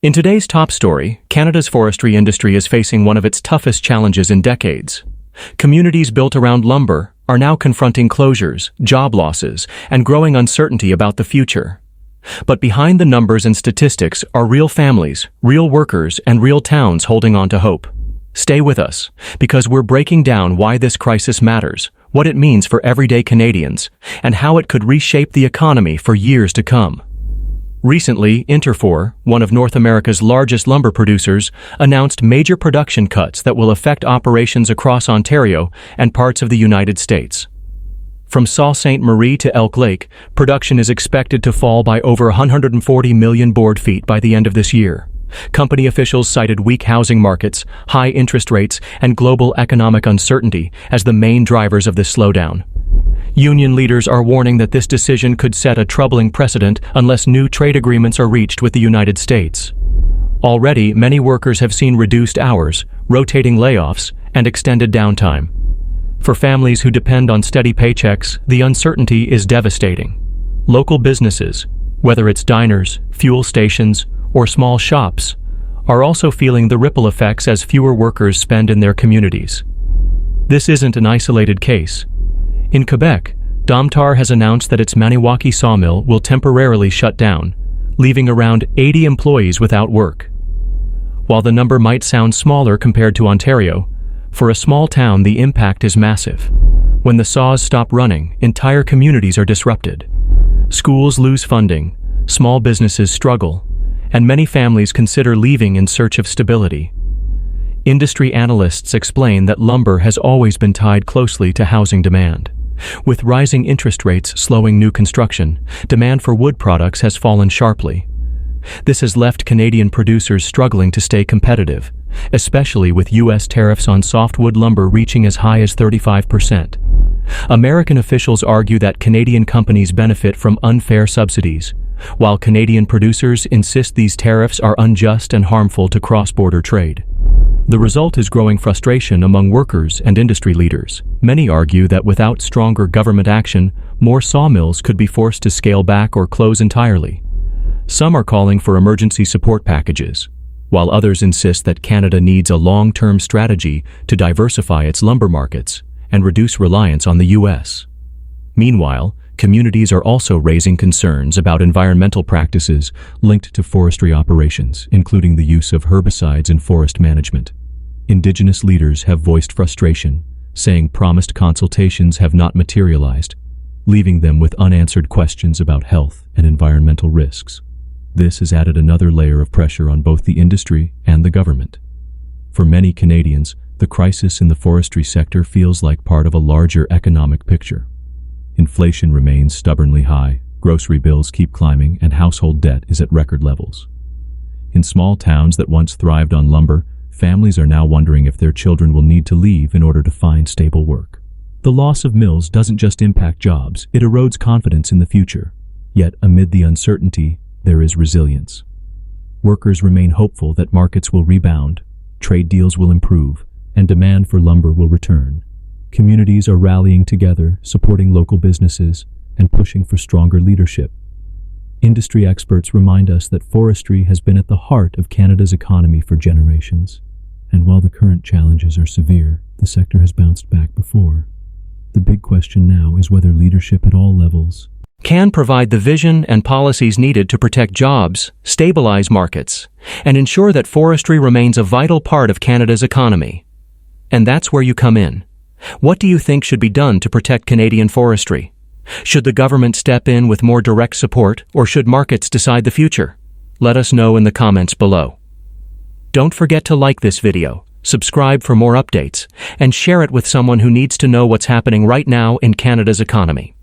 In today's top story, Canada's forestry industry is facing one of its toughest challenges in decades. Communities built around lumber are now confronting closures, job losses, and growing uncertainty about the future. But behind the numbers and statistics are real families, real workers, and real towns holding on to hope. Stay with us, because we're breaking down why this crisis matters, what it means for everyday Canadians, and how it could reshape the economy for years to come. Recently, Interfor, one of North America's largest lumber producers, announced major production cuts that will affect operations across Ontario and parts of the United States. From Sault Ste. Marie to Elk Lake, production is expected to fall by over 140 million board feet by the end of this year. Company officials cited weak housing markets, high interest rates, and global economic uncertainty as the main drivers of this slowdown. Union leaders are warning that this decision could set a troubling precedent unless new trade agreements are reached with the United States. Already, many workers have seen reduced hours, rotating layoffs, and extended downtime. For families who depend on steady paychecks, the uncertainty is devastating. Local businesses, whether it's diners, fuel stations, or small shops, are also feeling the ripple effects as fewer workers spend in their communities. This isn't an isolated case. In Quebec, Domtar has announced that its Maniwaki sawmill will temporarily shut down, leaving around 80 employees without work. While the number might sound smaller compared to Ontario, for a small town the impact is massive. When the saws stop running, entire communities are disrupted. Schools lose funding, small businesses struggle, and many families consider leaving in search of stability. Industry analysts explain that lumber has always been tied closely to housing demand. With rising interest rates slowing new construction, demand for wood products has fallen sharply. This has left Canadian producers struggling to stay competitive, especially with U.S. tariffs on softwood lumber reaching as high as 35%. American officials argue that Canadian companies benefit from unfair subsidies, while Canadian producers insist these tariffs are unjust and harmful to cross-border trade. The result is growing frustration among workers and industry leaders. Many argue that without stronger government action, more sawmills could be forced to scale back or close entirely. Some are calling for emergency support packages, while others insist that Canada needs a long-term strategy to diversify its lumber markets and reduce reliance on the U.S. Meanwhile, communities are also raising concerns about environmental practices linked to forestry operations, including the use of herbicides in forest management. Indigenous leaders have voiced frustration, saying promised consultations have not materialized, leaving them with unanswered questions about health and environmental risks. This has added another layer of pressure on both the industry and the government. For many Canadians, the crisis in the forestry sector feels like part of a larger economic picture. Inflation remains stubbornly high, grocery bills keep climbing, and household debt is at record levels. In small towns that once thrived on lumber, families are now wondering if their children will need to leave in order to find stable work. The loss of mills doesn't just impact jobs, it erodes confidence in the future. Yet, amid the uncertainty, there is resilience. Workers remain hopeful that markets will rebound, trade deals will improve, and demand for lumber will return. Communities are rallying together, supporting local businesses, and pushing for stronger leadership. Industry experts remind us that forestry has been at the heart of Canada's economy for generations. And while the current challenges are severe, the sector has bounced back before. The big question now is whether leadership at all levels can provide the vision and policies needed to protect jobs, stabilize markets, and ensure that forestry remains a vital part of Canada's economy. And that's where you come in. What do you think should be done to protect Canadian forestry? Should the government step in with more direct support, or should markets decide the future? Let us know in the comments below. Don't forget to like this video, subscribe for more updates, and share it with someone who needs to know what's happening right now in Canada's economy.